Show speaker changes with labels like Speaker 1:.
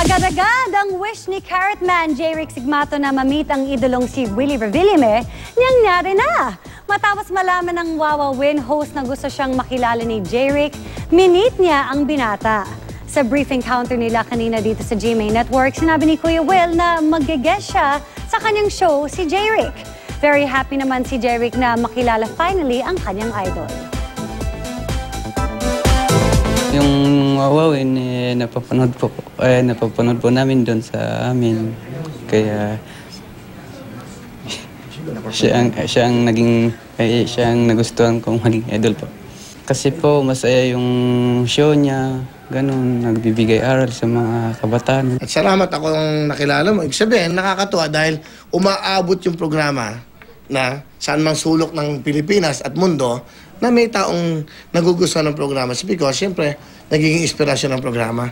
Speaker 1: Agad-agad ang wish ni Carrotman J-Rick Sigmato na ma-meet ang idolong si Willie Revillame, nangyari na. Matapos malaman ng Wawa Win host na gusto siyang makilala ni J-Rick, minit niya ang binata. Sa brief encounter nila kanina dito sa GMA Network, sinabi ni Kuya Will na mag-guest siya sa kanyang show si J-Rick. Very happy naman si J-Rick na makilala finally ang kanyang idol.
Speaker 2: Yung Wawawin, napapanood po namin doon sa amin. Kaya siya ang nagustuhan kong maging idol po. Kasi po masaya yung show niya, ganun, nagbibigay aral sa mga kabataan.
Speaker 3: At salamat akong nakilala mo. Ibig sabihin, nakakatuwa dahil umaabot yung programa na saan mang sulok ng Pilipinas at mundo na may taong nagugustuhan ng programa. Because, siyempre, nagiging inspirasyon ng programa.